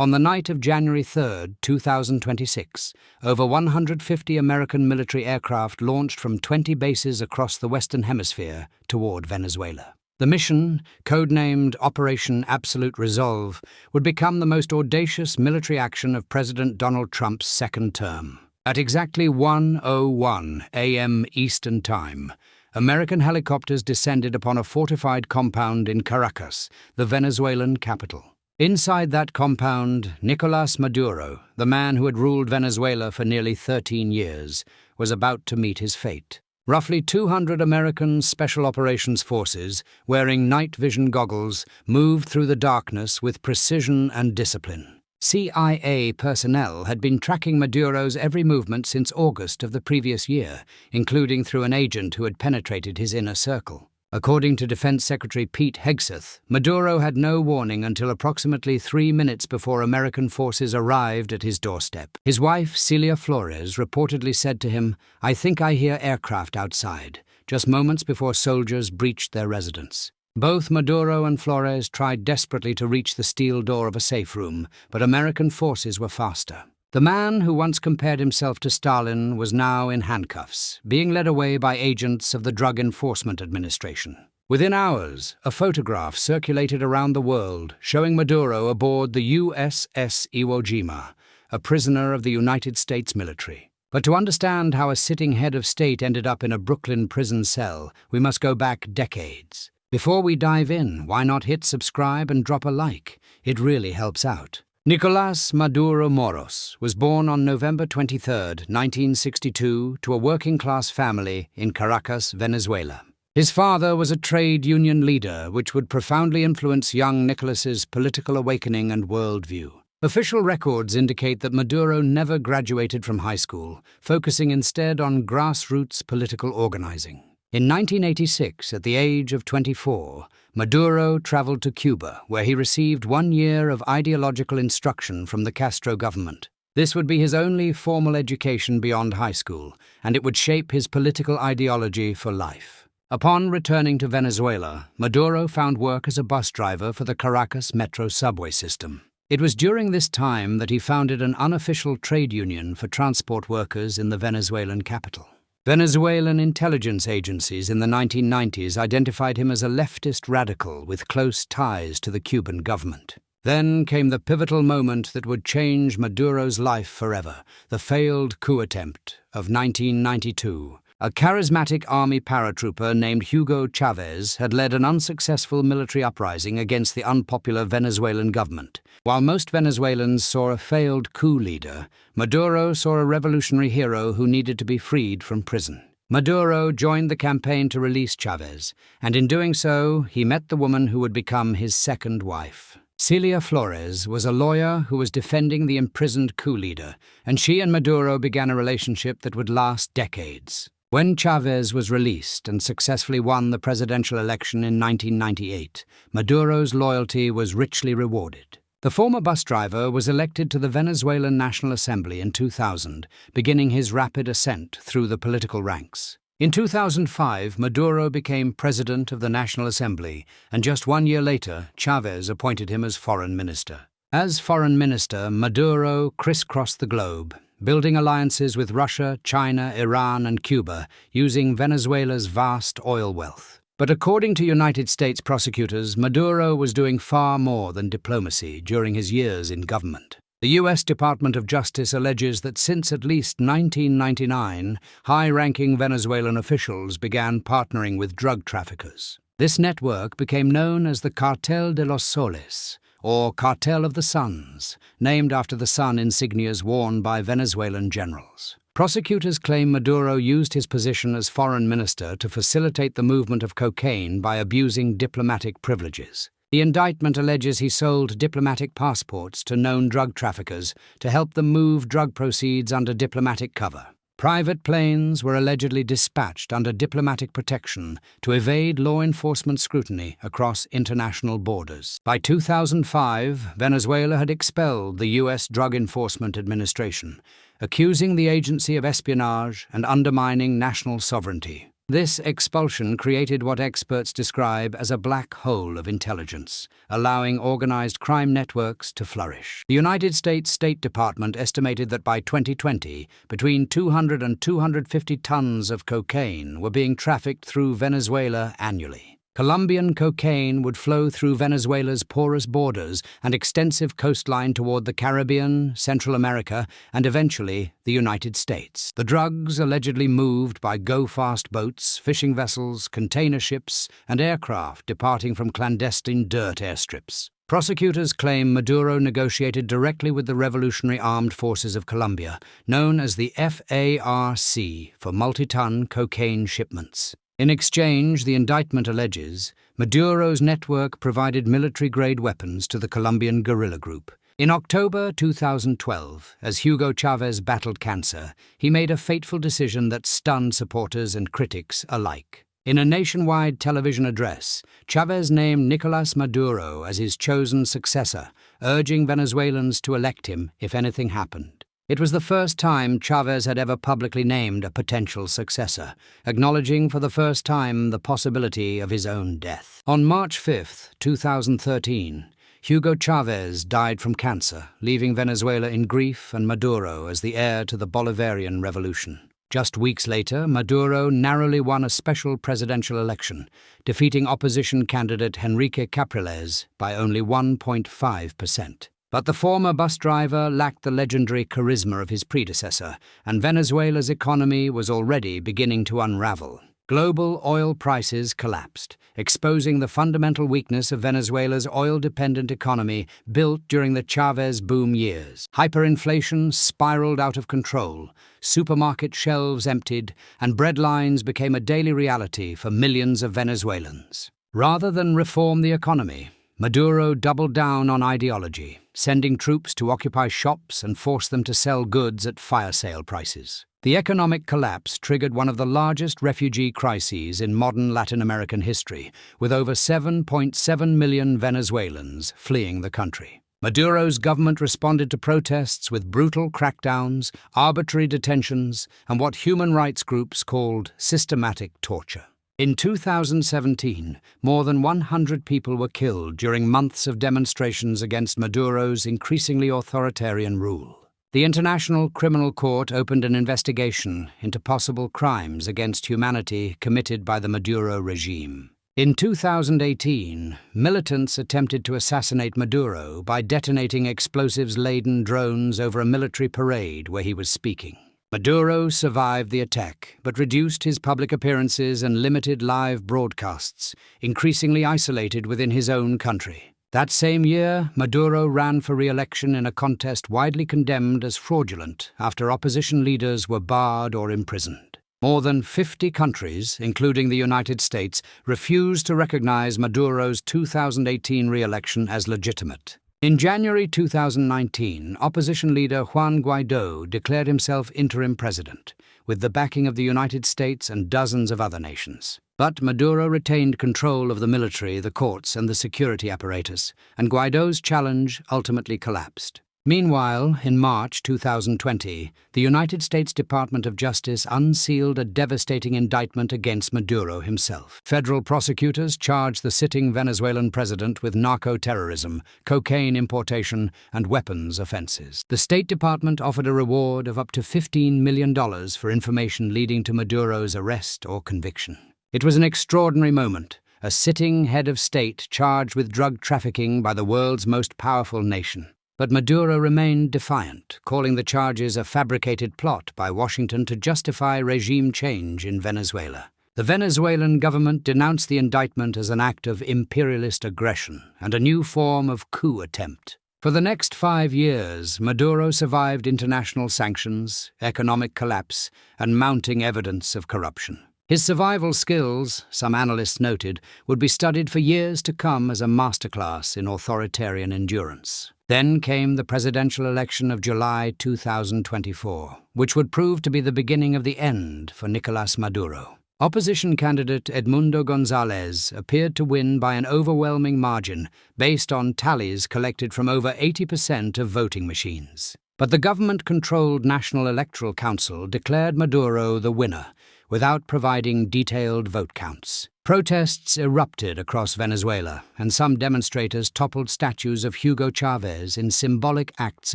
On the night of January 3, 2026, over 150 American military aircraft launched from 20 bases across the Western Hemisphere toward Venezuela. The mission, codenamed Operation Absolute Resolve, would become the most audacious military action of President Donald Trump's second term. At exactly 1:01 a.m. Eastern Time, American helicopters descended upon a fortified compound in Caracas, the Venezuelan capital. Inside that compound, Nicolás Maduro, the man who had ruled Venezuela for nearly 13 years, was about to meet his fate. Roughly 200 American Special Operations Forces, wearing night vision goggles, moved through the darkness with precision and discipline. CIA personnel had been tracking Maduro's every movement since August of the previous year, including through an agent who had penetrated his inner circle. According to Defense Secretary Pete Hegseth, Maduro had no warning until approximately 3 minutes before American forces arrived at his doorstep. His wife, Celia Flores, reportedly said to him, "I think I hear aircraft outside," just moments before soldiers breached their residence. Both Maduro and Flores tried desperately to reach the steel door of a safe room, but American forces were faster. The man who once compared himself to Stalin was now in handcuffs, being led away by agents of the Drug Enforcement Administration. Within hours, a photograph circulated around the world showing Maduro aboard the USS Iwo Jima, a prisoner of the United States military. But to understand how a sitting head of state ended up in a Brooklyn prison cell, we must go back decades. Before we dive in, why not hit subscribe and drop a like? It really helps out. Nicolás Maduro Moros was born on November 23, 1962, to a working-class family in Caracas, Venezuela. His father was a trade union leader, which would profoundly influence young Nicolás's political awakening and worldview. Official records indicate that Maduro never graduated from high school, focusing instead on grassroots political organizing. In 1986, at the age of 24, Maduro traveled to Cuba, where he received 1 year of ideological instruction from the Castro government. This would be his only formal education beyond high school, and it would shape his political ideology for life. Upon returning to Venezuela, Maduro found work as a bus driver for the Caracas metro subway system. It was during this time that he founded an unofficial trade union for transport workers in the Venezuelan capital. Venezuelan intelligence agencies in the 1990s identified him as a leftist radical with close ties to the Cuban government. Then came the pivotal moment that would change Maduro's life forever, the failed coup attempt of 1992. A charismatic army paratrooper named Hugo Chávez had led an unsuccessful military uprising against the unpopular Venezuelan government. While most Venezuelans saw a failed coup leader, Maduro saw a revolutionary hero who needed to be freed from prison. Maduro joined the campaign to release Chávez, and in doing so, he met the woman who would become his second wife. Celia Flores was a lawyer who was defending the imprisoned coup leader, and she and Maduro began a relationship that would last decades. When Chávez was released and successfully won the presidential election in 1998, Maduro's loyalty was richly rewarded. The former bus driver was elected to the Venezuelan National Assembly in 2000, beginning his rapid ascent through the political ranks. In 2005, Maduro became president of the National Assembly, and just 1 year later, Chávez appointed him as foreign minister. As foreign minister, Maduro crisscrossed the globe, building alliances with Russia, China, Iran, and Cuba, using Venezuela's vast oil wealth. But according to United States prosecutors, Maduro was doing far more than diplomacy during his years in government. The U.S. Department of Justice alleges that since at least 1999, high-ranking Venezuelan officials began partnering with drug traffickers. This network became known as the Cartel de los Soles, or Cartel of the Suns, named after the sun insignias worn by Venezuelan generals. Prosecutors claim Maduro used his position as foreign minister to facilitate the movement of cocaine by abusing diplomatic privileges. The indictment alleges he sold diplomatic passports to known drug traffickers to help them move drug proceeds under diplomatic cover. Private planes were allegedly dispatched under diplomatic protection to evade law enforcement scrutiny across international borders. By 2005, Venezuela had expelled the U.S. Drug Enforcement Administration, accusing the agency of espionage and undermining national sovereignty. This expulsion created what experts describe as a black hole of intelligence, allowing organized crime networks to flourish. The United States State Department estimated that by 2020, between 200 and 250 tons of cocaine were being trafficked through Venezuela annually. Colombian cocaine would flow through Venezuela's porous borders and extensive coastline toward the Caribbean, Central America, and eventually the United States. The drugs allegedly moved by go-fast boats, fishing vessels, container ships, and aircraft departing from clandestine dirt airstrips. Prosecutors claim Maduro negotiated directly with the Revolutionary Armed Forces of Colombia, known as the FARC, for multi-ton cocaine shipments. In exchange, the indictment alleges, Maduro's network provided military-grade weapons to the Colombian guerrilla group. In October 2012, as Hugo Chávez battled cancer, he made a fateful decision that stunned supporters and critics alike. In a nationwide television address, Chávez named Nicolás Maduro as his chosen successor, urging Venezuelans to elect him if anything happened. It was the first time Chávez had ever publicly named a potential successor, acknowledging for the first time the possibility of his own death. On March 5, 2013, Hugo Chávez died from cancer, leaving Venezuela in grief and Maduro as the heir to the Bolivarian revolution. Just weeks later, Maduro narrowly won a special presidential election, defeating opposition candidate Enrique Capriles by only 1.5%. But the former bus driver lacked the legendary charisma of his predecessor, and Venezuela's economy was already beginning to unravel. Global oil prices collapsed, exposing the fundamental weakness of Venezuela's oil-dependent economy built during the Chávez boom years. Hyperinflation spiraled out of control, supermarket shelves emptied, and bread lines became a daily reality for millions of Venezuelans. Rather than reform the economy, Maduro doubled down on ideology, sending troops to occupy shops and force them to sell goods at fire sale prices. The economic collapse triggered one of the largest refugee crises in modern Latin American history, with over 7.7 million Venezuelans fleeing the country. Maduro's government responded to protests with brutal crackdowns, arbitrary detentions, and what human rights groups called systematic torture. In 2017, more than 100 people were killed during months of demonstrations against Maduro's increasingly authoritarian rule. The International Criminal Court opened an investigation into possible crimes against humanity committed by the Maduro regime. In 2018, militants attempted to assassinate Maduro by detonating explosives-laden drones over a military parade where he was speaking. Maduro survived the attack, but reduced his public appearances and limited live broadcasts, increasingly isolated within his own country. That same year, Maduro ran for re-election in a contest widely condemned as fraudulent after opposition leaders were barred or imprisoned. More than 50 countries, including the United States, refused to recognize Maduro's 2018 re-election as legitimate. In January 2019, opposition leader Juan Guaidó declared himself interim president, with the backing of the United States and dozens of other nations. But Maduro retained control of the military, the courts, and the security apparatus, and Guaidó's challenge ultimately collapsed. Meanwhile, in March 2020, the United States Department of Justice unsealed a devastating indictment against Maduro himself. Federal prosecutors charged the sitting Venezuelan president with narco-terrorism, cocaine importation, and weapons offenses. The State Department offered a reward of up to $15 million for information leading to Maduro's arrest or conviction. It was an extraordinary moment, a sitting head of state charged with drug trafficking by the world's most powerful nation. But Maduro remained defiant, calling the charges a fabricated plot by Washington to justify regime change in Venezuela. The Venezuelan government denounced the indictment as an act of imperialist aggression and a new form of coup attempt. For the next 5 years, Maduro survived international sanctions, economic collapse, and mounting evidence of corruption. His survival skills, some analysts noted, would be studied for years to come as a masterclass in authoritarian endurance. Then came the presidential election of July 2024, which would prove to be the beginning of the end for Nicolás Maduro. Opposition candidate Edmundo González appeared to win by an overwhelming margin based on tallies collected from over 80% of voting machines. But the government-controlled National Electoral Council declared Maduro the winner, without providing detailed vote counts. Protests erupted across Venezuela, and some demonstrators toppled statues of Hugo Chávez in symbolic acts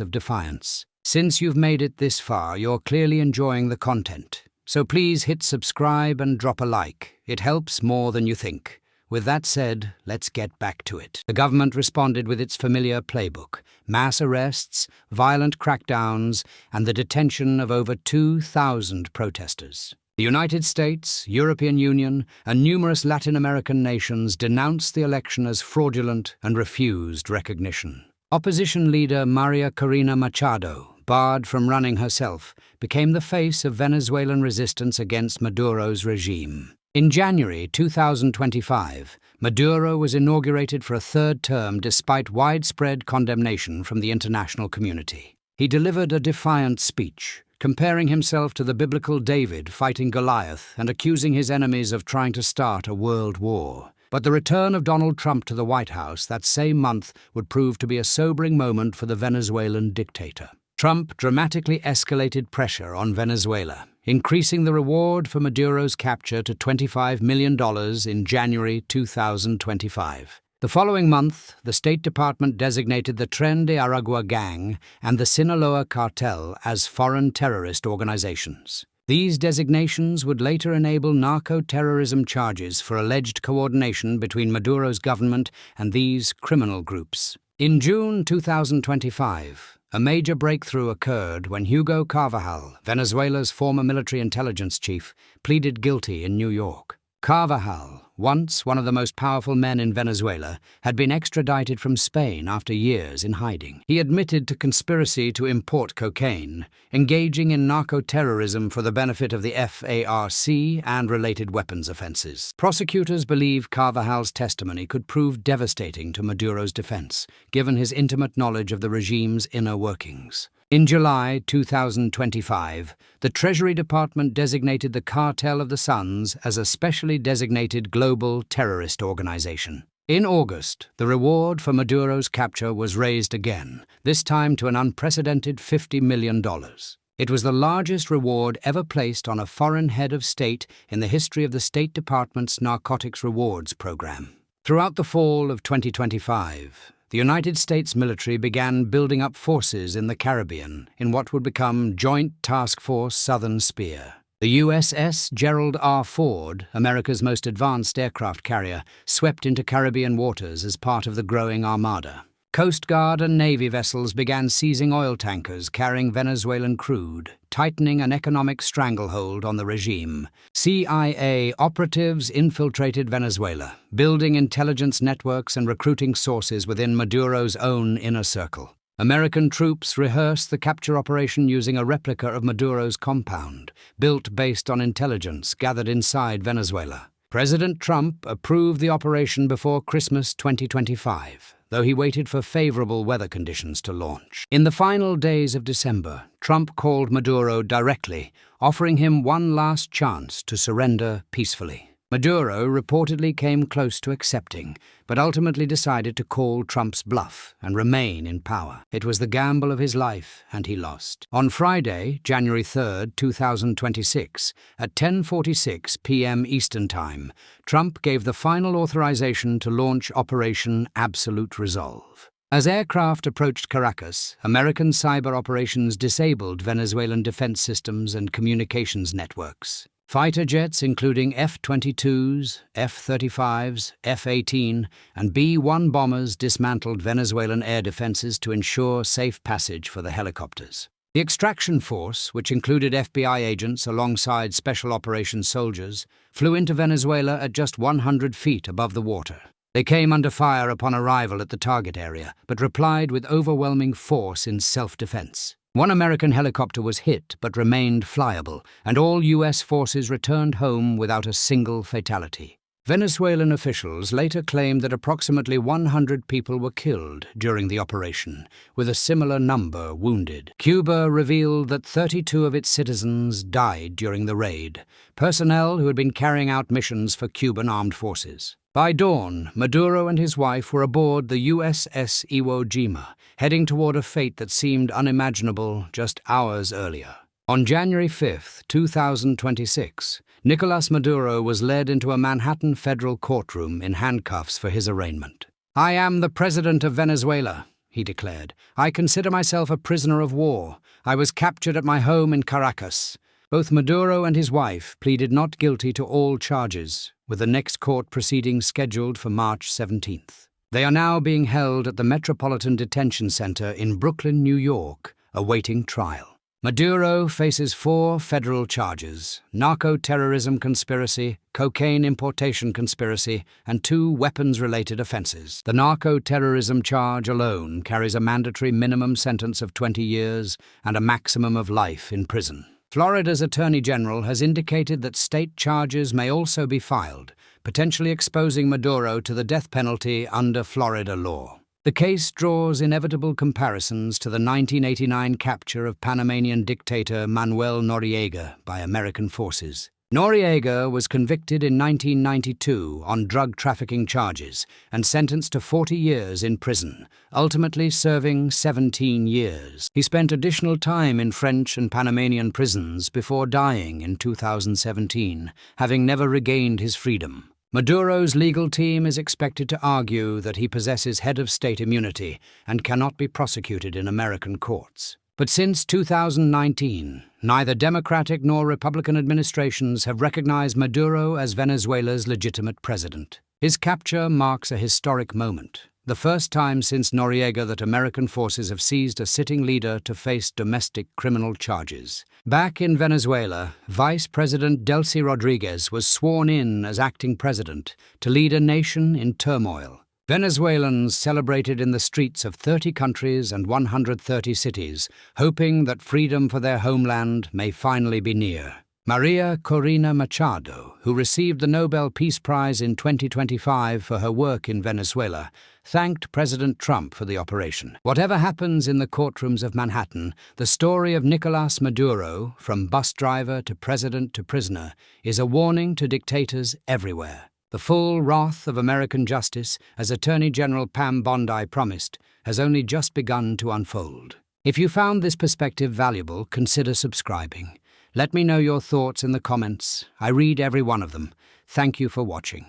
of defiance. Since you've made it this far, you're clearly enjoying the content. So please hit subscribe and drop a like. It helps more than you think. With that said, let's get back to it. The government responded with its familiar playbook: mass arrests, violent crackdowns, and the detention of over 2,000 protesters. The United States, European Union, and numerous Latin American nations denounced the election as fraudulent and refused recognition. Opposition leader Maria Corina Machado, barred from running herself, became the face of Venezuelan resistance against Maduro's regime. In January 2025, Maduro was inaugurated for a third term despite widespread condemnation from the international community. He delivered a defiant speech, comparing himself to the biblical David fighting Goliath and accusing his enemies of trying to start a world war. But the return of Donald Trump to the White House that same month would prove to be a sobering moment for the Venezuelan dictator. Trump dramatically escalated pressure on Venezuela, increasing the reward for Maduro's capture to $25 million in January 2025. The following month, the State Department designated the Tren de Aragua gang and the Sinaloa cartel as foreign terrorist organizations. These designations would later enable narco-terrorism charges for alleged coordination between Maduro's government and these criminal groups. In June 2025, a major breakthrough occurred when Hugo Carvajal, Venezuela's former military intelligence chief, pleaded guilty in New York. Carvajal, once one of the most powerful men in Venezuela, had been extradited from Spain after years in hiding. He admitted to conspiracy to import cocaine, engaging in narco-terrorism for the benefit of the FARC and related weapons offenses. Prosecutors believe Carvajal's testimony could prove devastating to Maduro's defense, given his intimate knowledge of the regime's inner workings. In July 2025, the Treasury Department designated the Cartel of the Suns as a specially designated global terrorist organization. In August, the reward for Maduro's capture was raised again, this time to an unprecedented $50 million. It was the largest reward ever placed on a foreign head of state in the history of the State Department's Narcotics Rewards Program. Throughout the fall of 2025, the United States military began building up forces in the Caribbean in what would become Joint Task Force Southern Spear. The USS Gerald R. Ford, America's most advanced aircraft carrier, swept into Caribbean waters as part of the growing armada. Coast Guard and Navy vessels began seizing oil tankers carrying Venezuelan crude, tightening an economic stranglehold on the regime. CIA operatives infiltrated Venezuela, building intelligence networks and recruiting sources within Maduro's own inner circle. American troops rehearsed the capture operation using a replica of Maduro's compound, built based on intelligence gathered inside Venezuela. President Trump approved the operation before Christmas 2025. Though he waited for favorable weather conditions to launch. In the final days of December, Trump called Maduro directly, offering him one last chance to surrender peacefully. Maduro reportedly came close to accepting, but ultimately decided to call Trump's bluff and remain in power. It was the gamble of his life, and he lost. On Friday, January 3, 2026, at 10:46 p.m. Eastern Time, Trump gave the final authorization to launch Operation Absolute Resolve. As aircraft approached Caracas, American cyber operations disabled Venezuelan defense systems and communications networks. Fighter jets including F-22s, F-35s, F-18, and B-1 bombers dismantled Venezuelan air defenses to ensure safe passage for the helicopters. The extraction force, which included FBI agents alongside special operations soldiers, flew into Venezuela at just 100 feet above the water. They came under fire upon arrival at the target area, but replied with overwhelming force in self-defense. One American helicopter was hit but remained flyable, and all U.S. forces returned home without a single fatality. Venezuelan officials later claimed that approximately 100 people were killed during the operation, with a similar number wounded. Cuba revealed that 32 of its citizens died during the raid, personnel who had been carrying out missions for Cuban armed forces. By dawn, Maduro and his wife were aboard the USS Iwo Jima, heading toward a fate that seemed unimaginable just hours earlier. On January 5, 2026, Nicolás Maduro was led into a Manhattan federal courtroom in handcuffs for his arraignment. "I am the president of Venezuela," he declared. "I consider myself a prisoner of war. I was captured at my home in Caracas." Both Maduro and his wife pleaded not guilty to all charges, with the next court proceeding scheduled for March 17th. They are now being held at the Metropolitan Detention Center in Brooklyn, New York, awaiting trial. Maduro faces 4 federal charges: narco-terrorism conspiracy, cocaine importation conspiracy, and 2 weapons-related offenses. The narco-terrorism charge alone carries a mandatory minimum sentence of 20 years and a maximum of life in prison. Florida's Attorney General has indicated that state charges may also be filed, potentially exposing Maduro to the death penalty under Florida law. The case draws inevitable comparisons to the 1989 capture of Panamanian dictator Manuel Noriega by American forces. Noriega was convicted in 1992 on drug trafficking charges and sentenced to 40 years in prison, ultimately serving 17 years. He spent additional time in French and Panamanian prisons before dying in 2017, having never regained his freedom. Maduro's legal team is expected to argue that he possesses head of state immunity and cannot be prosecuted in American courts. But since 2019, neither Democratic nor Republican administrations have recognized Maduro as Venezuela's legitimate president. His capture marks a historic moment, the first time since Noriega that American forces have seized a sitting leader to face domestic criminal charges. Back in Venezuela, Vice President Delcy Rodriguez was sworn in as acting president to lead a nation in turmoil. Venezuelans celebrated in the streets of 30 countries and 130 cities, hoping that freedom for their homeland may finally be near. Maria Corina Machado, who received the Nobel Peace Prize in 2025 for her work in Venezuela, thanked President Trump for the operation. Whatever happens in the courtrooms of Manhattan, the story of Nicolás Maduro, from bus driver to president to prisoner, is a warning to dictators everywhere. The full wrath of American justice, as Attorney General Pam Bondi promised, has only just begun to unfold. If you found this perspective valuable, consider subscribing. Let me know your thoughts in the comments. I read every one of them. Thank you for watching.